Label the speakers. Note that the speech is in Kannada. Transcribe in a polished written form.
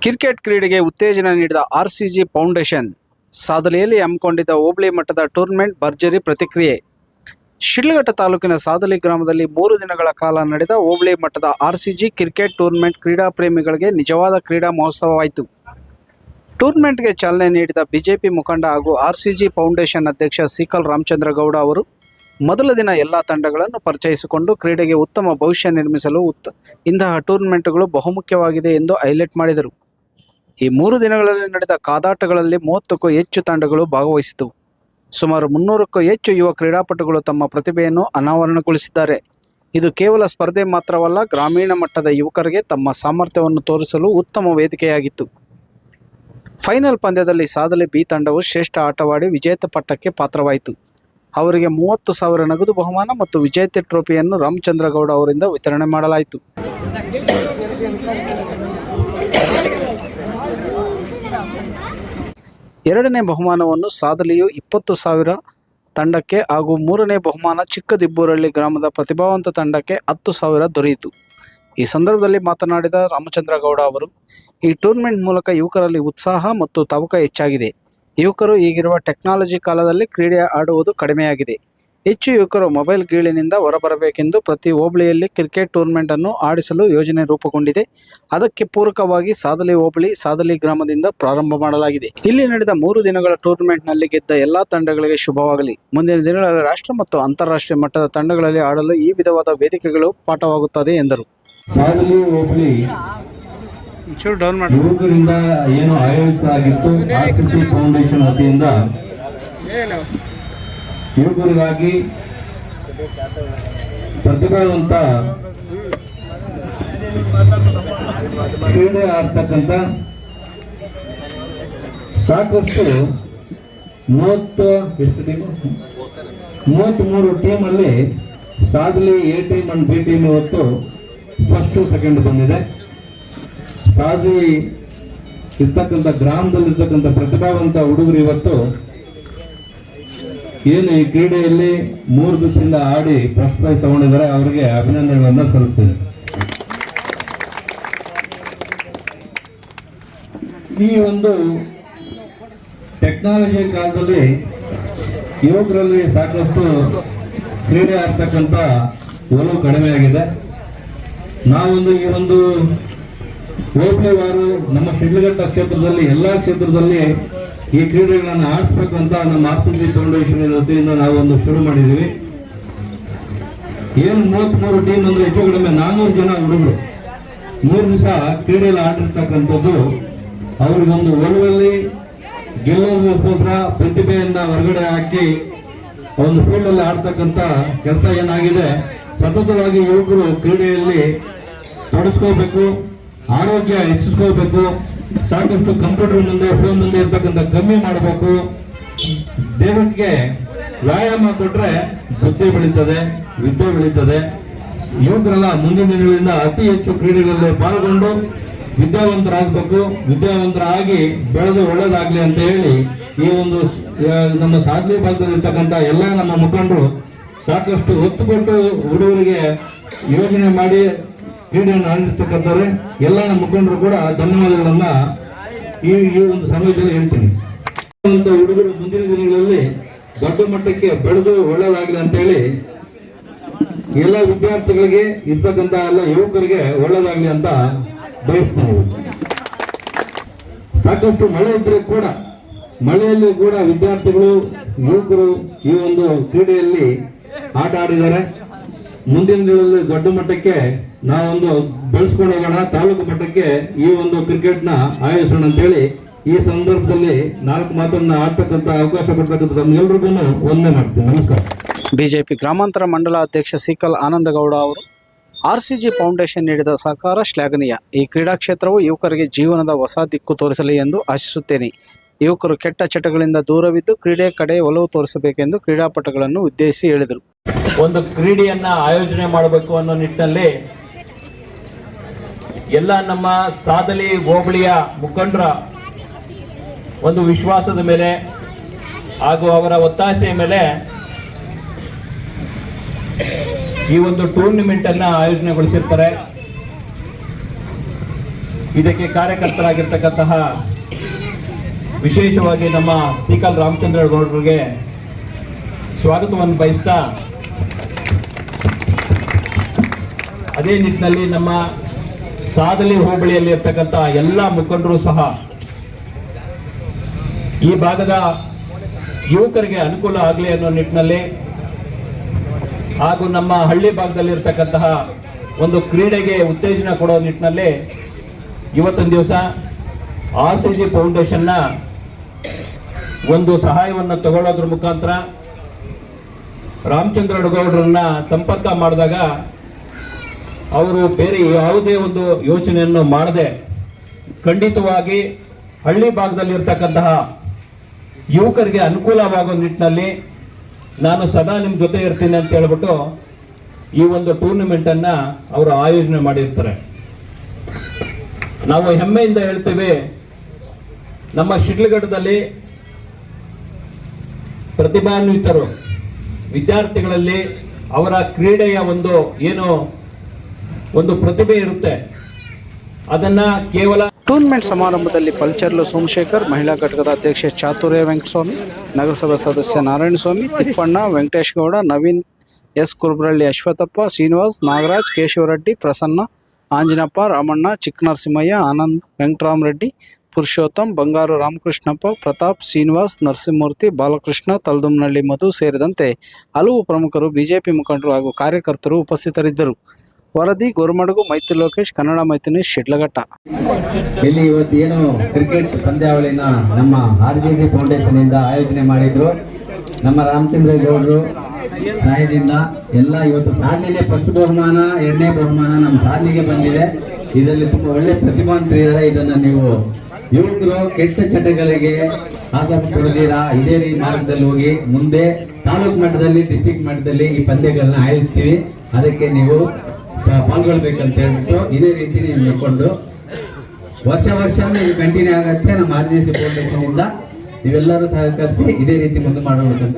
Speaker 1: ಕ್ರಿಕೆಟ್ ಕ್ರೀಡೆಗೆ ಉತ್ತೇಜನ ನೀಡಿದ ಆರ್ಸಿಜಿ ಫೌಂಡೇಶನ್ ಸಾದಲಿಯಲ್ಲಿ ಹಮ್ಮಿಕೊಂಡಿದ್ದ ಹೋಬಳಿ ಮಟ್ಟದ ಟೂರ್ನಮೆಂಟ್ ಭರ್ಜರಿ ಪ್ರತಿಕ್ರಿಯೆ. ಶಿಡ್ಲಘಟ್ಟ ತಾಲೂಕಿನ ಸಾದಲಿ ಗ್ರಾಮದಲ್ಲಿ 3 ದಿನಗಳ ಕಾಲ ನಡೆದ ಹೋಬಳಿ ಮಟ್ಟದ ಆರ್ಸಿಜಿ ಕ್ರಿಕೆಟ್ ಟೂರ್ನಮೆಂಟ್ ಕ್ರೀಡಾ ಪ್ರೇಮಿಗಳಿಗೆ ನಿಜವಾದ ಕ್ರೀಡಾ ಮಹೋತ್ಸವವಾಯಿತು. ಟೂರ್ನಮೆಂಟ್ಗೆ ಚಾಲನೆ ನೀಡಿದ ಬಿಜೆಪಿ ಮುಖಂಡ ಹಾಗೂ ಆರ್ಸಿಜಿ ಫೌಂಡೇಶನ್ ಅಧ್ಯಕ್ಷ ಸಿಕಲ್ ರಾಮಚಂದ್ರಗೌಡ ಅವರು ಮೊದಲ ದಿನ ಎಲ್ಲ ತಂಡಗಳನ್ನು ಪರಿಚಯಿಸಿಕೊಂಡು ಕ್ರೀಡೆಗೆ ಉತ್ತಮ ಭವಿಷ್ಯ ನಿರ್ಮಿಸಲು ಇಂತಹ ಟೂರ್ನಮೆಂಟ್ಗಳು ಬಹುಮುಖ್ಯವಾಗಿದೆ ಎಂದು ಹೈಲೈಟ್ ಮಾಡಿದರು. ಈ 3 ದಿನಗಳಲ್ಲಿ ನಡೆದ ಕಾದಾಟಗಳಲ್ಲಿ 30ಕ್ಕೂ ಹೆಚ್ಚು ತಂಡಗಳು ಭಾಗವಹಿಸಿದವು. ಸುಮಾರು 300ಕ್ಕೂ ಹೆಚ್ಚು ಯುವ ಕ್ರೀಡಾಪಟುಗಳು ತಮ್ಮ ಪ್ರತಿಭೆಯನ್ನು ಅನಾವರಣಗೊಳಿಸಿದ್ದಾರೆ. ಇದು ಕೇವಲ ಸ್ಪರ್ಧೆ ಮಾತ್ರವಲ್ಲ, ಗ್ರಾಮೀಣ ಮಟ್ಟದ ಯುವಕರಿಗೆ ತಮ್ಮ ಸಾಮರ್ಥ್ಯವನ್ನು ತೋರಿಸಲು ಉತ್ತಮ ವೇದಿಕೆಯಾಗಿತ್ತು. ಫೈನಲ್ ಪಂದ್ಯದಲ್ಲಿ ಸಾದಲಿ ಬಿ ತಂಡವು ಶ್ರೇಷ್ಠ ಆಟವಾಡಿ ವಿಜೇತ ಪಟ್ಟಕ್ಕೆ ಪಾತ್ರವಾಯಿತು. ಅವರಿಗೆ 30,000 ನಗದು ಬಹುಮಾನ ಮತ್ತು ವಿಜೇತೆ ಟ್ರೋಫಿಯನ್ನು ರಾಮಚಂದ್ರಗೌಡ ಅವರಿಂದ ವಿತರಣೆ ಮಾಡಲಾಯಿತು. ಎರಡನೇ ಬಹುಮಾನವನ್ನು ಸಾದಲಿಯು 20,000 ತಂಡಕ್ಕೆ ಹಾಗೂ 3ನೇ ಬಹುಮಾನ ಚಿಕ್ಕದಿಬ್ಬೂರಹಳ್ಳಿ ಗ್ರಾಮದ ಪ್ರತಿಭಾವಂತ ತಂಡಕ್ಕೆ 10,000 ದೊರೆಯಿತು. ಈ ಸಂದರ್ಭದಲ್ಲಿ ಮಾತನಾಡಿದ ರಾಮಚಂದ್ರಗೌಡ ಅವರು, ಈ ಟೂರ್ನಮೆಂಟ್ ಮೂಲಕ ಯುವಕರಲ್ಲಿ ಉತ್ಸಾಹ ಮತ್ತು ತವಕ ಹೆಚ್ಚಾಗಿದೆ. ಯುವಕರು ಈಗಿರುವ ಟೆಕ್ನಾಲಜಿ ಕಾಲದಲ್ಲಿ ಕ್ರೀಡೆ ಆಡುವುದು ಕಡಿಮೆಯಾಗಿದೆ. ಹೆಚ್ಚು ಯುವಕರು ಮೊಬೈಲ್ ಗೀಳಿನಿಂದ ಹೊರಬರಬೇಕೆಂದು ಪ್ರತಿ ಹೋಬಳಿಯಲ್ಲಿ ಕ್ರಿಕೆಟ್ ಟೂರ್ನಮೆಂಟ್ ಅನ್ನು ಆಡಿಸಲು ಯೋಜನೆ ರೂಪುಗೊಂಡಿದೆ. ಅದಕ್ಕೆ ಪೂರಕವಾಗಿ ಸಾದಲಿ ಹೋಬಳಿ ಸಾದಲಿ ಗ್ರಾಮದಿಂದ ಪ್ರಾರಂಭ ಮಾಡಲಾಗಿದೆ. ಇಲ್ಲಿ ನಡೆದ 3 ದಿನಗಳ ಟೂರ್ನಮೆಂಟ್ನಲ್ಲಿ ಗೆದ್ದ ಎಲ್ಲಾ ತಂಡಗಳಿಗೆ ಶುಭವಾಗಲಿ. ಮುಂದಿನ ದಿನಗಳಲ್ಲಿ ರಾಷ್ಟ್ರ ಮತ್ತು ಅಂತಾರಾಷ್ಟ್ರೀಯ ಮಟ್ಟದ ತಂಡಗಳಲ್ಲಿ ಆಡಲು ಈ ವಿಧವಾದ ವೇದಿಕೆಗಳು ಪಾಠವಾಗುತ್ತದೆ ಎಂದರು.
Speaker 2: ಸಾದಲಿ ಹೋಬಳಿ ಯುವಕರಿಂದ ಏನು ಆಯೋಜಿತ ಆಗಿತ್ತು, ಆರ್ಸಿಸಿ ಫೌಂಡೇಶನ್ ವತಿಯಿಂದ ಯುವಕರಿಗಾಗಿ ಪ್ರತಿಭಾವಂತ ಕ್ರೀಡೆ ಆಡ್ತಕ್ಕಂಥ ಸಾಕಷ್ಟು 33 ಟೀಮಲ್ಲಿ Sadali A team and B team ಇವತ್ತು ಫಸ್ಟ್ ಸೆಕೆಂಡ್ ಬಂದಿದೆ. ಸಾದಲಿ ಇರ್ತಕ್ಕಂಥ ಗ್ರಾಮದಲ್ಲಿರ್ತಕ್ಕಂಥ ಪ್ರತಿಭಾವಂತ ಹುಡುಗರು ಇವತ್ತು ಏನು ಈ ಕ್ರೀಡೆಯಲ್ಲಿ 3 ದಿವಸದಿಂದ ಆಡಿ ಫಸ್ಟ್ ಪ್ರೈಸ್ ತಗೊಂಡಿದ್ದಾರೆ. ಅವರಿಗೆ ಅಭಿನಂದನೆಗಳನ್ನು ಸಲ್ಲಿಸ್ತೀನಿ. ಈ ಒಂದು ಟೆಕ್ನಾಲಜಿ ಕಾಲದಲ್ಲಿ ಯುವಕರಲ್ಲಿ ಸಾಕಷ್ಟು ಕ್ರೀಡೆ ಆಡ್ತಕ್ಕಂಥ ಒಲವು ಕಡಿಮೆಯಾಗಿದೆ. ನಾವೊಂದು ಈ ಒಂದು ಹೋಬಳಿವಾರು ನಮ್ಮ ಶಿಡ್ಲಘಟ್ಟ ಕ್ಷೇತ್ರದಲ್ಲಿ ಎಲ್ಲಾ ಕ್ಷೇತ್ರದಲ್ಲಿ ಈ ಕ್ರೀಡೆಗಳನ್ನು ಆಡಿಸ್ಬೇಕು ಅಂತ ನಮ್ಮ ಆರ್ಸಿಜಿ ಫೌಂಡೇಶನ್ ವತಿಯಿಂದ ನಾವೊಂದು ಶುರು ಮಾಡಿದ್ದೀವಿ. ಏನು 33 ಟೀಮ್ ಅಂದ್ರೆ ಹೆಚ್ಚು ಕಡಿಮೆ 400 ಜನ ಹುಡುಗರು 3 ದಿವಸ ಕ್ರೀಡೆಯಲ್ಲಿ ಆಡಿರ್ತಕ್ಕಂಥದ್ದು ಅವ್ರಿಗೊಂದು ಒಲವಲ್ಲಿ ಗೆಲ್ಲೋದಕ್ಕೋಸ್ಕರ ಪ್ರತಿಭೆಯನ್ನ ಹೊರಗಡೆ ಹಾಕಿ ಒಂದು ಫೀಲ್ಡ್ ಅಲ್ಲಿ ಆಡ್ತಕ್ಕಂಥ ಕೆಲಸ ಏನಾಗಿದೆ. ಸತತವಾಗಿ ಯುವಕರು ಕ್ರೀಡೆಯಲ್ಲಿ ತೊಡಸ್ಕೋಬೇಕು, ಆರೋಗ್ಯ ಹೆಚ್ಚಿಸ್ಕೋಬೇಕು, ಸಾಕಷ್ಟು ಕಂಪ್ಯೂಟರ್ ಮುಂದೆ ಫೋನ್ ಮುಂದೆ ಇರ್ತಕ್ಕಂಥ ಕಮ್ಮಿ ಮಾಡಬೇಕು. ದೇಹಕ್ಕೆ ವ್ಯಾಯಾಮ ಕೊಟ್ರೆ ಬುದ್ಧಿ ಬೆಳೀತದೆ, ವಿದ್ಯೆ ಬೆಳೀತದೆ. ಯುವಕರೆಲ್ಲ ಮುಂದಿನ ದಿನಗಳಿಂದ ಅತಿ ಹೆಚ್ಚು ಕ್ರೀಡೆಗಳಲ್ಲಿ ಪಾಲ್ಗೊಂಡು ವಿದ್ಯಾವಂತರಾಗಬೇಕು. ವಿದ್ಯಾವಂತರಾಗಿ ಬೆಳೆದು ಒಳ್ಳೇದಾಗ್ಲಿ ಅಂತ ಹೇಳಿ ಈ ಒಂದು ನಮ್ಮ ಸಾದಲಿ ಭಾಗದಲ್ಲಿರ್ತಕ್ಕಂಥ ಎಲ್ಲ ನಮ್ಮ ಮುಖಂಡರು ಸಾಕಷ್ಟು ಒತ್ತು ಕೊಟ್ಟು ಹುಡುಗರಿಗೆ ಯೋಜನೆ ಮಾಡಿ ಕ್ರೀಡೆಯನ್ನು ಆಡಿರ್ತಕ್ಕಂಥವ್ರೆ. ಎಲ್ಲ ನಮ್ಮ ಮುಖಂಡರು ಕೂಡ ಧನ್ಯವಾದಗಳನ್ನ ಈ ಒಂದು ಸಮಯದಲ್ಲಿ ಹೇಳ್ತೀನಿ. ಹುಡುಗರು ಮುಂದಿನ ದಿನಗಳಲ್ಲಿ ದೊಡ್ಡ ಮಟ್ಟಕ್ಕೆ ಬೆಳೆದು ಒಳ್ಳೇದಾಗಲಿ ಅಂತ ಹೇಳಿ ಎಲ್ಲ ವಿದ್ಯಾರ್ಥಿಗಳಿಗೆ ಇರ್ತಕ್ಕಂಥ ಎಲ್ಲ ಯುವಕರಿಗೆ ಒಳ್ಳೇದಾಗ್ಲಿ ಅಂತ ಬಯಸ್ತೀವಿ. ಸಾಕಷ್ಟು ಮಳೆ ಇದ್ರೆ ಕೂಡ ಮಳೆಯಲ್ಲಿ ಕೂಡ ವಿದ್ಯಾರ್ಥಿಗಳು ಯುವಕರು ಈ ಒಂದು ಕ್ರೀಡೆಯಲ್ಲಿ ಆಟ ಆಡಿದ್ದಾರೆ. ಮುಂದಿನ ದಿನಗಳಲ್ಲಿ ದೊಡ್ಡ ಮಟ್ಟಕ್ಕೆ ನಾವೊಂದು ಬೆಳೆಸ್ಕೊಂಡು ಹೋಗೋಣ, ತಾಲೂಕು ಮಟ್ಟಕ್ಕೆ ಈ ಒಂದು ಕ್ರಿಕೆಟ್ ನ ಆಯೋಜಿಸೋಣ ಅಂತ ಹೇಳಿ ಈ ಸಂದರ್ಭದಲ್ಲಿ 4 ಮಾತನ್ನ ಆಡ್ತಕ್ಕಂಥ ಅವಕಾಶ ಪಡ್ತಕ್ಕಂಥ ತಮ್ಗೆಲ್ರಿಗೂ ವಂದನೆ ಮಾಡ್ತೀನಿ. ನಮಸ್ಕಾರ.
Speaker 1: ಬಿಜೆಪಿ ಗ್ರಾಮಾಂತರ ಮಂಡಲ ಅಧ್ಯಕ್ಷ ಸಿಕಲ್ ಆನಂದಗೌಡ ಅವರು ಆರ್ಸಿಜಿ ಫೌಂಡೇಶನ್ ನೀಡಿದ ಸಹಕಾರ ಶ್ಲಾಘನೀಯ. ಈ ಕ್ರೀಡಾ ಕ್ಷೇತ್ರವು ಯುವಕರಿಗೆ ಜೀವನದ ಹೊಸ ದಿಕ್ಕು ತೋರಿಸಲಿ ಎಂದು ಆಶಿಸುತ್ತೇನೆ. ಯುವಕರು ಕೆಟ್ಟ ಚಟಗಳಿಂದ ದೂರವಿದ್ದು ಕ್ರೀಡೆ ಕಡೆ ಒಲವು ತೋರಿಸಬೇಕೆಂದು ಕ್ರೀಡಾಪಟುಗಳನ್ನು ಉದ್ದೇಶಿಸಿ ಹೇಳಿದರು.
Speaker 3: ಒಂದು ಕ್ರೀಡೆಯನ್ನ ಆಯೋಜನೆ ಮಾಡಬೇಕು ಅನ್ನೋ ನಿಟ್ಟಿನಲ್ಲಿ ಎಲ್ಲ ನಮ್ಮ ಸಾದಲಿ ಹೋಬಳಿಯ ಮುಖಂಡರ ಒಂದು ವಿಶ್ವಾಸದ ಮೇಲೆ ಹಾಗೂ ಅವರ ಒತ್ತಾಸೆಯ ಮೇಲೆ ಈ ಒಂದು ಟೂರ್ನಿಮೆಂಟ್ ಅನ್ನ ಆಯೋಜನೆಗೊಳಿಸಿರ್ತಾರೆ. ಇದಕ್ಕೆ ಕಾರ್ಯಕರ್ತರಾಗಿರ್ತಕ್ಕಂತಹ ವಿಶೇಷವಾಗಿ ನಮ್ಮ ಸಿಕಲ್ ರಾಮಚಂದ್ರಗೌಡರಿಗೆ ಸ್ವಾಗತವನ್ನು ಬಯಸ್ತಾ, ಅದೇ ನಿಟ್ಟಿನಲ್ಲಿ ನಮ್ಮ ಸಾದಲಿ ಹೋಬಳಿಯಲ್ಲಿ ಇರ್ತಕ್ಕಂಥ ಎಲ್ಲ ಮುಖಂಡರು ಸಹ ಈ ಭಾಗದ ಯುವಕರಿಗೆ ಅನುಕೂಲ ಆಗಲಿ ಅನ್ನೋ ನಿಟ್ಟಿನಲ್ಲಿ ಹಾಗೂ ನಮ್ಮ ಹಳ್ಳಿ ಭಾಗದಲ್ಲಿ ಇರ್ತಕ್ಕಂತಹ ಒಂದು ಕ್ರೀಡೆಗೆ ಉತ್ತೇಜನ ಕೊಡೋ ನಿಟ್ಟಿನಲ್ಲಿ ಇವತ್ತಿನ ದಿವಸ RCG ಫೌಂಡೇಶನ್ನ ಒಂದು ಸಹಾಯವನ್ನು ತಗೊಳ್ಳೋದ್ರ ಮುಖಾಂತರ ರಾಮಚಂದ್ರಗೌಡರನ್ನ ಸಂಪರ್ಕ ಮಾಡಿದಾಗ ಅವರು ಬೇರೆ ಯಾವುದೇ ಒಂದು ಯೋಚನೆಯನ್ನು ಮಾಡದೆ ಖಂಡಿತವಾಗಿ ಹಳ್ಳಿ ಭಾಗದಲ್ಲಿ ಇರ್ತಕ್ಕಂತಹ ಯುವಕರಿಗೆ ಅನುಕೂಲವಾಗೋ ನಿಟ್ಟಿನಲ್ಲಿ ನಾನು ಸದಾ ನಿಮ್ಮ ಜೊತೆ ಇರ್ತೀನಿ ಅಂತ ಹೇಳ್ಬಿಟ್ಟು ಈ ಒಂದು ಟೂರ್ನಮೆಂಟ್ ಅನ್ನ ಅವರು ಆಯೋಜನೆ ಮಾಡಿರ್ತಾರೆ. ನಾವು ಹೆಮ್ಮೆಯಿಂದ ಹೇಳ್ತೇವೆ, ನಮ್ಮ ಶಿಡ್ಲಘಟ್ಟದಲ್ಲಿ ಪ್ರತಿಭಾನ್ವಿತರು ವಿದ್ಯಾರ್ಥಿಗಳಲ್ಲಿ ಅವರ ಕ್ರೀಡೆಯ ಒಂದು ಪ್ರತಿಭೆ ಇರುತ್ತೆ, ಅದನ್ನ ಕೇವಲ
Speaker 1: ಟೂರ್ನಮೆಂಟ್ ಸಮಾರಂಭದಲ್ಲಿ ಪಲ್ಚರ್ಲು ಸೋಮಶೇಖರ್, ಮಹಿಳಾ ಘಟಕದ ಅಧ್ಯಕ್ಷೆ ಚಾತುರ್ಯ ವೆಂಕಟಸ್ವಾಮಿ, ನಗರಸಭಾ ಸದಸ್ಯ ನಾರಾಯಣಸ್ವಾಮಿ, ತಿಪ್ಪಣ್ಣ, ವೆಂಕಟೇಶ್ ಗೌಡ, ನವೀನ್, ಎಸ್ ಕುರುಬ್ರಳ್ಳಿ, ಅಶ್ವಥಪ್ಪ, ಶ್ರೀನಿವಾಸ್, ನಾಗರಾಜ್, ಕೇಶವರೆಡ್ಡಿ, ಪ್ರಸನ್ನ, ಆಂಜಿನಪ್ಪ, ರಾಮಣ್ಣ, ಚಿಕ್ಕನರಸಿಂಹಯ್ಯ, ಆನಂದ್, ವೆಂಕಟರಾಮರೆಡ್ಡಿ, ಪುರುಷೋತ್ತಮ್, ಬಂಗಾರು ರಾಮಕೃಷ್ಣಪ್ಪ, ಪ್ರತಾಪ್, ಶ್ರೀನಿವಾಸ್, ನರಸಿಂಹಮೂರ್ತಿ, ಬಾಲಕೃಷ್ಣ, ತಲ್ದುಮ್ನಳ್ಳಿ ಮಧು ಸೇರಿದಂತೆ ಹಲವು ಪ್ರಮುಖರು, ಬಿಜೆಪಿ ಮುಖಂಡರು ಹಾಗೂ ಕಾರ್ಯಕರ್ತರು ಉಪಸ್ಥಿತರಿದ್ದರು. ವರದಿ ಗೋರ್ಮಡಗು, ಮೈತ್ರಿ ಲೋಕೇಶ್, ಕನ್ನಡ ಮೈತ್ರಿ, ಶಿಡ್ಲಘಟ್ಟ.
Speaker 2: ಇಲ್ಲಿ ಇವತ್ತು ಏನು ಕ್ರಿಕೆಟ್ ಪಂದ್ಯಾವಳಿನ ನಮ್ಮ RCG ಫೌಂಡೇಶನ್ ಇಂದ ಆಯೋಜನೆ ಮಾಡಿದ್ರು. ನಮ್ಮ ರಾಮಚಂದ್ರಗೌಡರು ಸಹಾಯದಿಂದ ಎಲ್ಲ ಇವತ್ತು ಸಾಧನೆಗೆ ಫಸ್ಟ್ ಬಹುಮಾನ, ಎರಡನೇ ಬಹುಮಾನ ನಮ್ಮ ಸಾಧನೆಗೆ ಬಂದಿದೆ. ಇದರಲ್ಲಿ ತುಂಬಾ ಒಳ್ಳೆ ಪ್ರತಿಭಾವಂತರಿದ್ದಾರೆ. ಇದನ್ನ ನೀವು ಯುವಕರು ಕೆಟ್ಟ ಚಟಗಳಿಗೆ ಆಸಕ್ತಿ ಪಡೆದಿರಾ, ಇದೇ ರೀತಿ ಮಾರ್ಗದಲ್ಲಿ ಹೋಗಿ ಮುಂದೆ ತಾಲೂಕು ಮಟ್ಟದಲ್ಲಿ, ಡಿಸ್ಟ್ರಿಕ್ಟ್ ಮಟ್ಟದಲ್ಲಿ ಈ ಪಂದ್ಯಗಳನ್ನ ಆಯೋಜಿಸ್ತೀವಿ. ಅದಕ್ಕೆ ನೀವು ಪಾಲ್ಗೊಳ್ಬೇಕಂತ ಹೇಳ್ಬಿಟ್ಟು ಇದೇ ರೀತಿ ನೀವು ನೋಡ್ಕೊಂಡು ವರ್ಷ ಇದು ಕಂಟಿನ್ಯೂ ಆಗತ್ತೆ. ನಮ್ಮ RCG ಫೌಂಡೇಶನ್ ಇಂದ ನೀವೆಲ್ಲರೂ ಸಹಕರಿಸಿ ಇದೇ ರೀತಿ ಮುಂದೆ ಮಾಡಬೇಕಂತ